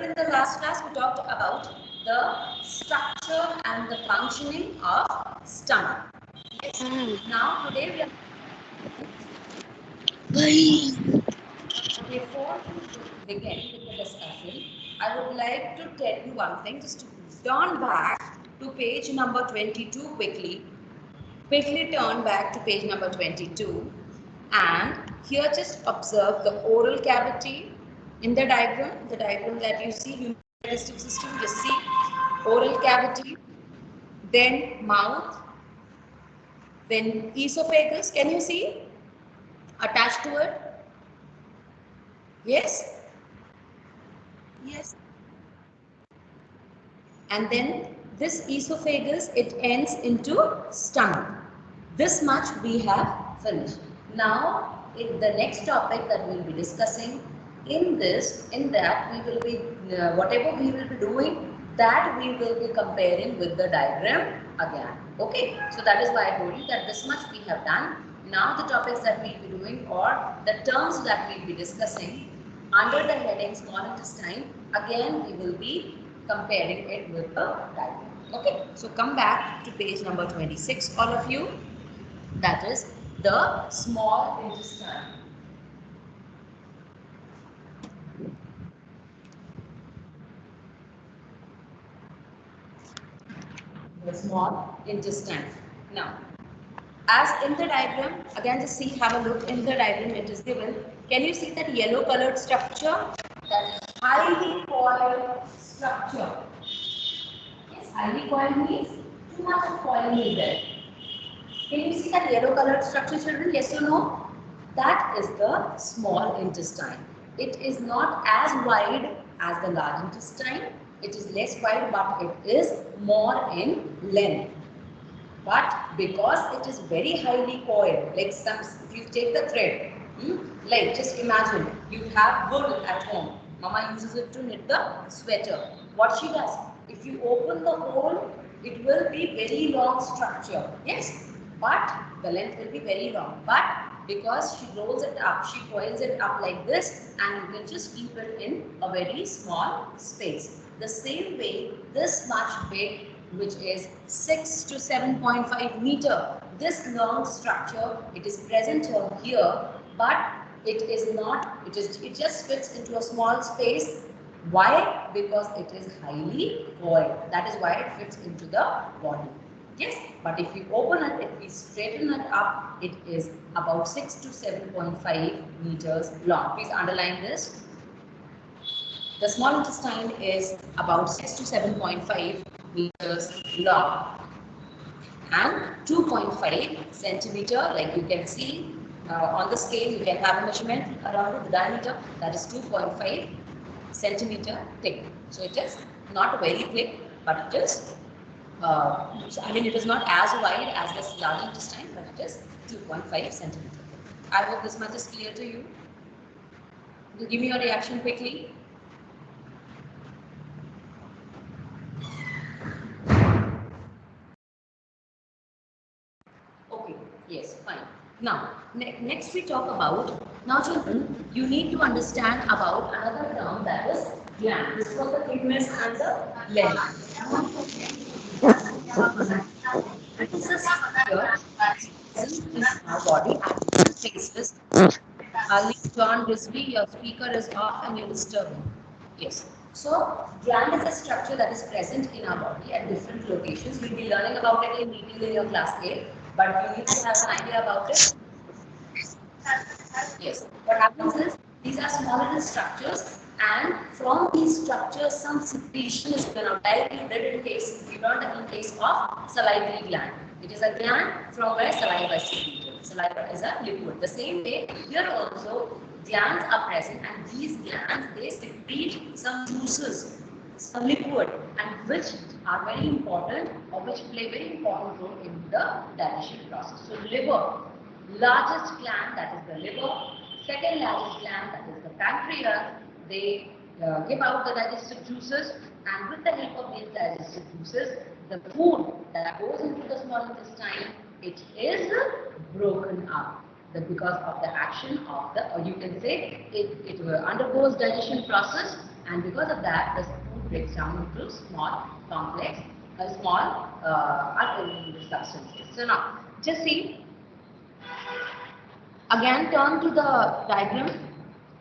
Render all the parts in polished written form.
In the last class, we talked about the structure and the functioning of stomach. Yes. Now, today we are. Before we begin with the discussion, I would like to tell you one thing. Just turn back to page number 22 quickly. Quickly turn back to page number 22, and here just observe the oral cavity in the diagram that you see, human digestive system, just see oral cavity, then mouth, then esophagus. Can you see attached to it? Yes? Yes. And then this esophagus, it ends into stomach. This much we have finished. Now, in the next topic that we will be discussing, in that we will be, whatever we will be doing, that we will be comparing with the diagram again. Okay, so that is why I told you that this much we have done. Now the topics that we will be doing, or the terms that we will be discussing under the heading small intestine, again we will be comparing it with the diagram. Okay, so come back to page number 26, all of you. That is the small intestine. The small intestine. Now, as in the diagram, again just see, have a look in the diagram it is given. Can you see that yellow colored structure? That is highly coiled structure. Yes, highly coiled means too much of coiling is there. Can you see that yellow colored structure, children? Yes or no? That is the small intestine. It is not as wide as the large intestine. It is less wide, but it is more in length. But because it is very highly coiled, like some, if you take the thread, like just imagine you have wool at home. Mama uses it to knit the sweater. What she does, if you open the hole, it will be very long structure. Yes, but the length will be very long. But because she rolls it up, she coils it up like this, and you can just keep it in a very small space. The same way, this much big, which is 6 to 7.5 meter. This long structure, it is present here, but it is not, it just fits into a small space. Why? Because it is highly coiled. That is why it fits into the body. Yes, but if you open it, if we straighten it up, it is about 6 to 7.5 meters long. Please underline this. The small intestine is about 6 to 7.5 meters long and 2.5 centimeter, like you can see on the scale, you can have a measurement around it, the diameter, that is 2.5 centimeter thick. So it is not very thick, but it is, it is not as wide as this large intestine, but it is 2.5 centimeter thick. I hope this much is clear to you. Give me your reaction quickly. Okay, yes, fine. Now, next we talk about, now children, you need to understand about another term, that is gland. This was the thickness and the length. It is a structure in our body at different places. John Bisbee, your speaker is off and you're disturbing. Yes. So, gland is a structure that is present in our body at different locations. We'll be learning about it in detail in your class 8, but you need to have an idea about it. Yes. What happens is, these are small little structures, and from these structures, some secretion is given out. Like we did in case, we learned in case of salivary gland. It is a gland from where saliva is secreted. Saliva is a liquid. The same way, here also, glands are present, and these glands, they secrete some juices, some liquid, and which are very important, or which play very important role in the digestion process. So liver, largest gland, that is the liver. Second largest gland, that is the pancreas. They give out the digestive juices, and with the help of these digestive juices, the food that goes into the small intestine, it is broken up. Because of the action of the, or you can say it undergoes digestion process, and because of that, the food breaks down into small, complex, small substances. So now, just see. Again, turn to the diagram.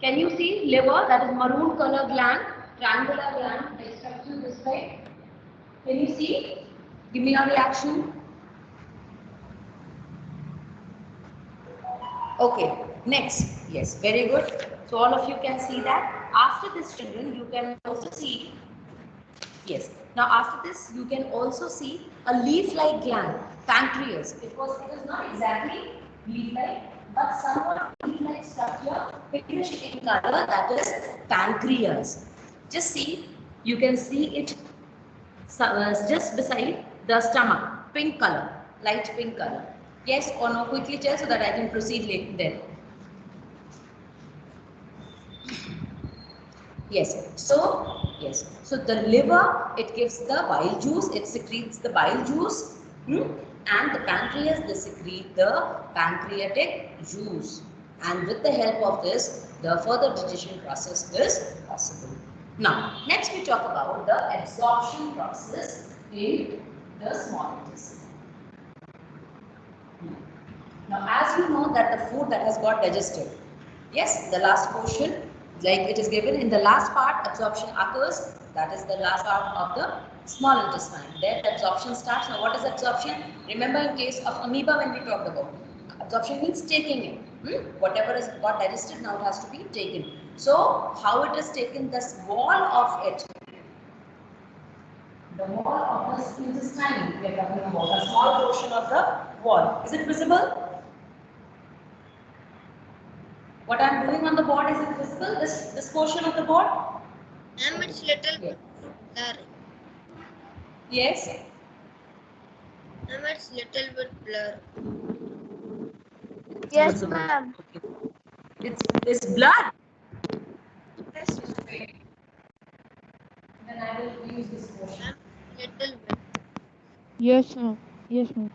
Can you see liver? That is maroon color gland, triangular gland, like structure this way. Can you see? Give me your reaction. Okay, next. Yes, very good. So all of you can see that. After this, children, you can also see. Yes. Now after this, you can also see a leaf-like gland, pancreas. It was not exactly leaf-like, but somewhat leaf-like structure, pinkish in color. That is pancreas. Just see. You can see it just beside the stomach, pink color, light pink color. Yes or no? Quickly tell so that I can proceed later then. Yes. So the liver, it gives the bile juice, it secretes the bile juice, and the pancreas, they secrete the pancreatic juice. And with the help of this, the further digestion process is possible. Now, next we talk about the absorption process in the small intestine. Now, as you know that the food that has got digested, yes, the last portion, like it is given in the last part, absorption occurs. That is the last part of the small intestine. There, the absorption starts. Now, what is absorption? Remember, in case of amoeba, when we talked about absorption means taking in. Whatever is got digested, now it has to be taken. So, how it is taken? This wall of it. The wall of the intestine, we are talking about a small portion of the wall. Is it visible? What I am doing on the board, is it visible? This portion of the board? It's little blur. Yes. It's little bit blur. Yes, ma'am. It's blood. Yes. Then I will use this portion. Little bit. Yes, ma'am. Yes, ma'am.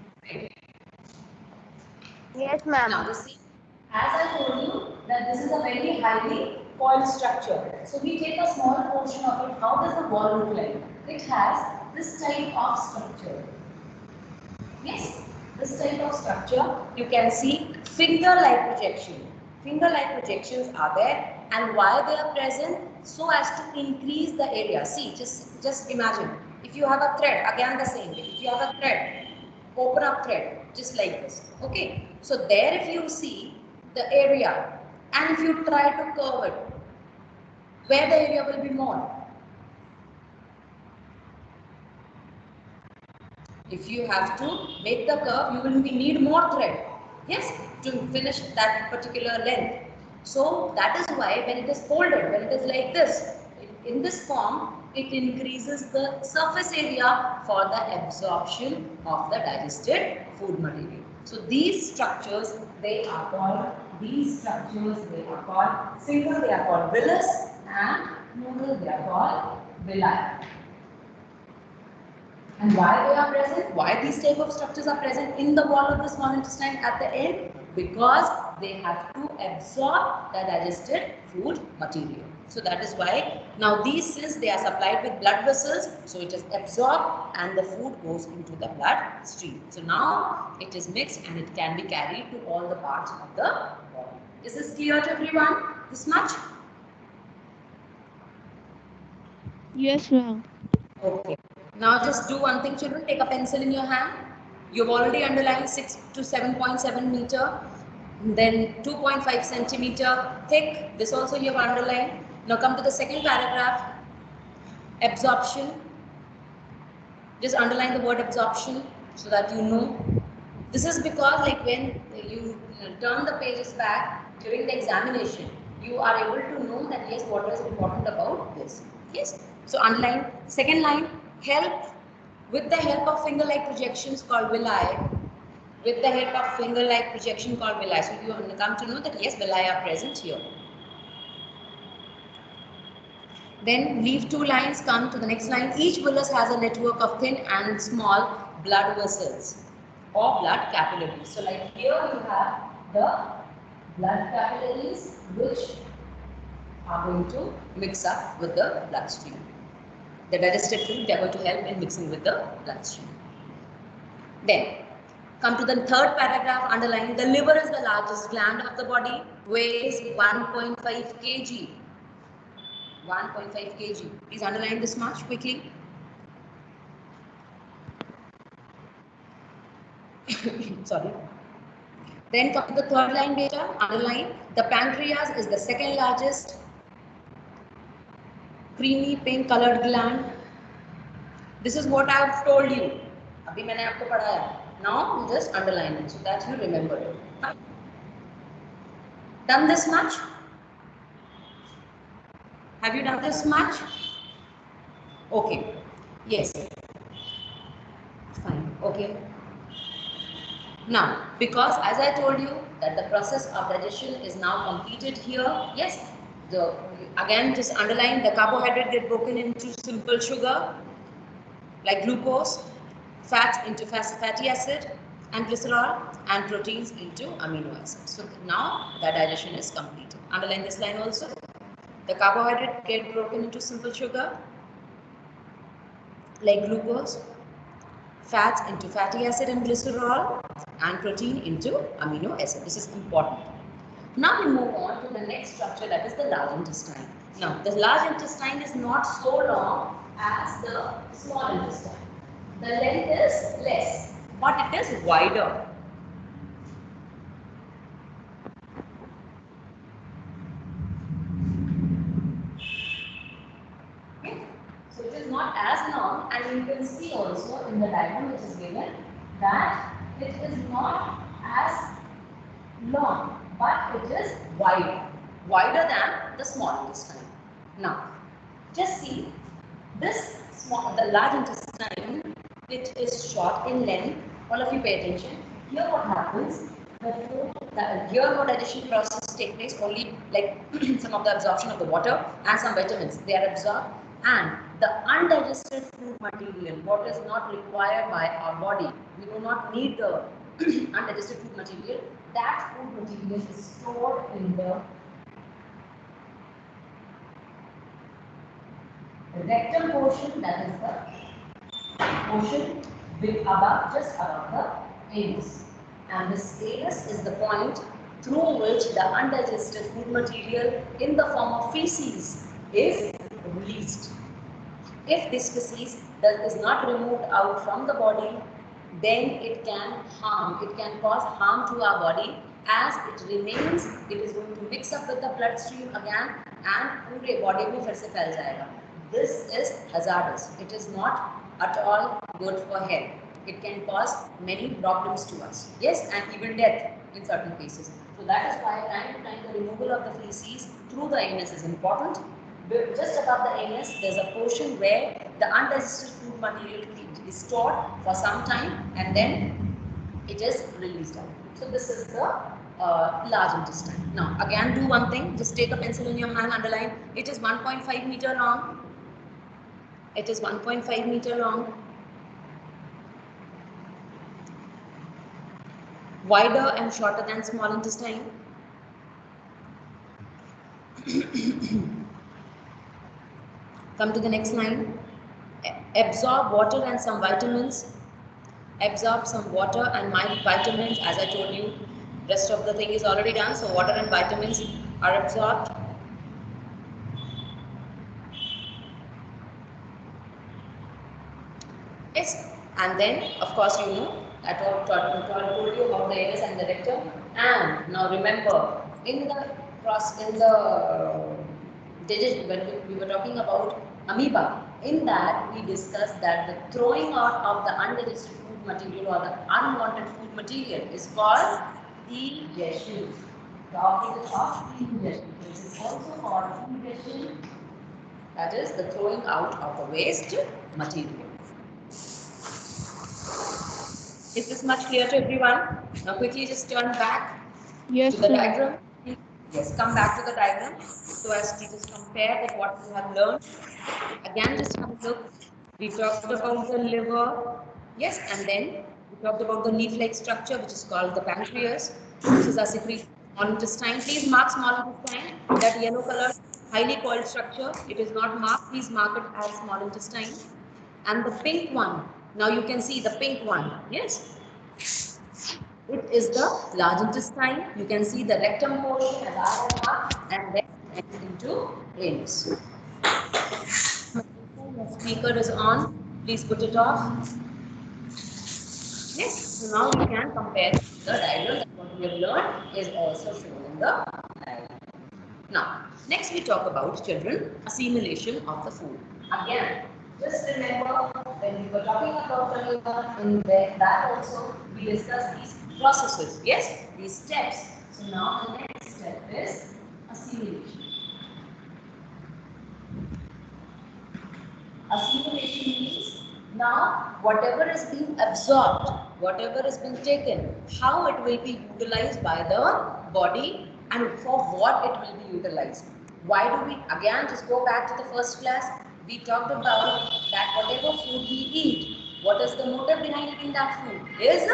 Yes, ma'am. Now, see, as I told you that this is a very highly coiled structure. So we take a small portion of it. How does the wall look like? It has this type of structure. Yes, this type of structure, you can see finger-like projection. Finger-like projections are there, and why they are present? So as to increase the area. See, just imagine, if you have a thread, again the same way. If you have a thread, open up thread, just like this. Okay, so there if you see the area, and if you try to curve it, where the area will be more? If you have to make the curve, you will need more thread, yes, to finish that particular length. So that is why when it is folded, when it is like this, in this form, it increases the surface area for the absorption of the digested food material. So these structures, they are called single, they are called villus, and plural, they are called villi. And why they are present? Why these type of structures are present in the wall of the small intestine at the end? Because they have to absorb the digested food material. So that is why now these, since they are supplied with blood vessels, so it is absorbed and the food goes into the blood stream. So now it is mixed and it can be carried to all the parts of the body. Is this clear to everyone? This much? Yes, ma'am. Okay. Now just do one thing, children. Take a pencil in your hand. You've already underlined 6 to 7.7 meter. Then 2.5 centimeter thick. This also you have underlined. Now come to the second paragraph. Absorption. Just underline the word absorption so that you know. This is because like when you turn the pages back during the examination, you are able to know that yes, what is important about this. Yes. So underline. Second line, help with the help of finger-like projections called villi. With the help of finger-like projection called villi. So you come to know that yes, villi are present here. Then leave two lines, come to the next line. Each villus has a network of thin and small blood vessels or blood capillaries. So like here you have the blood capillaries which are going to mix up with the bloodstream. The digestive fluid, they are going to help in mixing with the bloodstream. Then, come to the third paragraph, underline the liver is the largest gland of the body, weighs 1.5 kg. 1.5 kg. Please underline this much quickly. Sorry. Then come to the third line data, underline the pancreas is the second largest creamy pink colored gland. This is what I have told you. Abhi maine aapko padhaya. Now you just underline it so that you remember it. Fine. Done this much? Have you done this much? Okay. Yes. Fine. Okay. Now, because as I told you that the process of digestion is now completed here, yes, again just underline the carbohydrate get broken into simple sugar like glucose, fats into fatty acid and glycerol, and proteins into amino acids. So now the digestion is completed. Underline this line also. The carbohydrate get broken into simple sugar like glucose, fats into fatty acid and glycerol, and protein into amino acid. This is important. Now we move on to the next structure, that is the large intestine. Now the large intestine is not so long as the small intestine. The length is less, but it is wider. Okay. So it is not as long, and you can see also in the diagram which is given that it is not as long, but it is wider than the small intestine. Now, just see this the large intestine, it is short in length. All of you pay attention. Here what happens, here no digestion process take place, only like some of the absorption of the water and some vitamins, they are absorbed, and the undigested food material, what is not required by our body, we do not need the undigested food material, that food material is stored in the rectal portion, that is the portion above, just above the anus. And this anus is the point through which the undigested food material in the form of feces is released. If this feces is not removed out from the body, then it can cause harm to our body. As it remains, it is going to mix up with the bloodstream again and पूरे body में फिर से फैल जाएगा. This is hazardous. It is not at all good for health. It can cause many problems to us. Yes, and even death in certain cases. So that is why time to time the removal of the feces through the anus is important. Just above the anus, there is a portion where the undigested food material is stored for some time and then it is released out. So this is the large intestine. Now again do one thing, just take a pencil in your hand, underline, it is 1.5 meter long. It is 1.5 meter long. Wider and shorter than small intestine. Come to the next line. Absorb water and some vitamins. Absorb some water and vitamins, as I told you. Rest of the thing is already done. So water and vitamins are absorbed. Yes, and then of course you know I told you about the anus and the rectum. And now remember, in the digest, when we were talking about amoeba, in that we discussed that the throwing out of the undigested food material or the unwanted food material is called egestion. The opposite of ingestion. This is also called egestion. That is the throwing out of the waste material. Is this much clear to everyone? Now quickly just turn back Yes, to the sir. diagram. Yes, come back to the diagram so as to just compare with what we have learned. Again, just have a look. We talked about the liver, yes, and then we talked about the leaf-like structure, which is called the pancreas, which is a secretion small intestine. Please mark small intestine, that yellow color highly coiled structure. It is not marked. Please mark it as small intestine. And the pink one. Now you can see the pink one. Yes. It is the large intestine. You can see the rectum portion as I have marked, and then ends into anus. The speaker is on. Please put it off. Yes. So now we can compare the diagram. What we have learned is also shown in the diagram. Now, next we talk about, children, assimilation of the food. Again, just remember when we were talking about the liver, in that also we discussed these processes. Yes, these steps. So now the next step is assimilation. Assimilation means now whatever is being absorbed, whatever is being taken, how it will be utilized by the body and for what it will be utilized. Why do we, again, just go back to the first class, we talked about that whatever food we eat, what is the motive behind eating that food? Is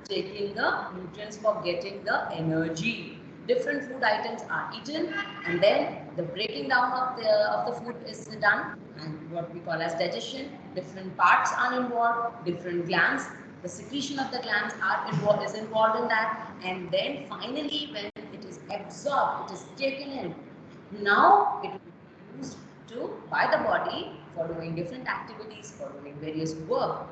taking the nutrients for getting the energy. Different food items are eaten and then the breaking down of the food is done and what we call as digestion. Different parts are involved, different glands. The secretion of the glands is involved in that, and then finally when it is absorbed, it is taken in. Now it will be used by the body for doing different activities, for doing various work,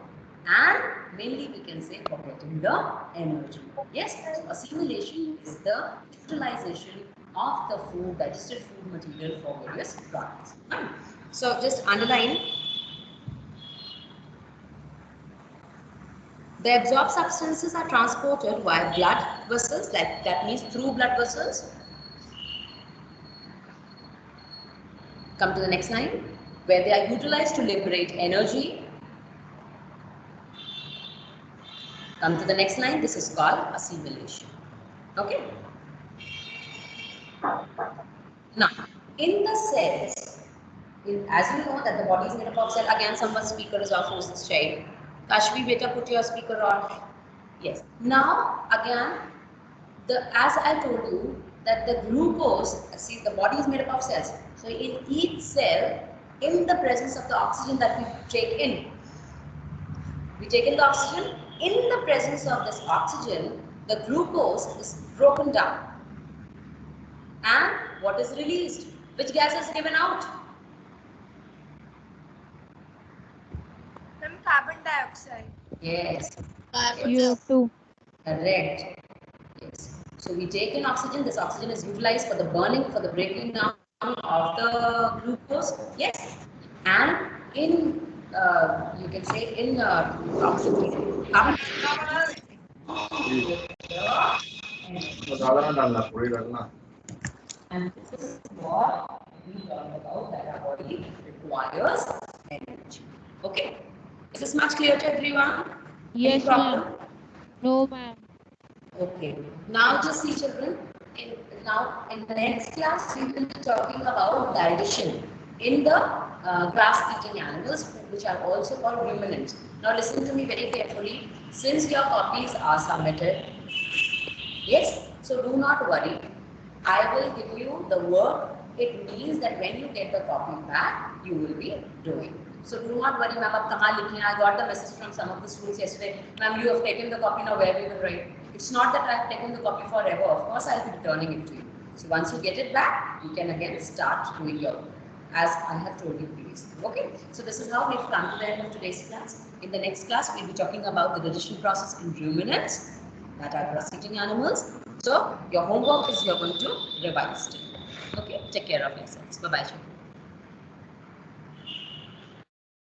and mainly we can say for getting the energy. Yes, so assimilation is the utilization of the food, digested food material for various products. So just underline. The absorbed substances are transported via blood vessels, like that means through blood vessels. Come to the next line, where they are utilized to liberate energy. Come to the next line, this is called assimilation. Okay. Now, in the cells, as you know that the body is made up of cells, again someone's speaker is off, who's this child? Kashvi, beta, put your speaker on. Yes. Now, again, as I told you, that the glucose, see the body is made up of cells. So in each cell, in the presence of the oxygen that we take in the oxygen. In the presence of this oxygen, the glucose is broken down. And what is released? Which gas is given out? From carbon dioxide. Yes. CO2. Correct. Yes. So we take in oxygen. This oxygen is utilized for the burning, for the breaking down of the glucose. Yes. And in you can say in oxygen, carbon and this is what we learned about, that our body requires energy. Okay. Is this much clear to everyone? Yes, Any problem? ma'am. No, ma'am. Okay. Now just see, children. Now in the next class we will be talking about digestion in the grass-eating animals, which are also called ruminants. Now listen to me very carefully. Since your copies are submitted, yes, so do not worry. I will give you the work. It means that when you get the copy back, you will be doing. So do not worry, ma'am. I got the message from some of the students yesterday. Ma'am, you have taken the copy, now where we will write? It's not that I have taken the copy forever. Of course, I'll be returning it to you. So once you get it back, you can again start doing your work, as I have told you previously. Okay? So this is how we've come to the end of today's class. In the next class, we'll be talking about the digestion process in ruminants, that are grass-eating animals. So your homework is you're going to revise today. Okay? Take care of yourselves. Bye-bye, children.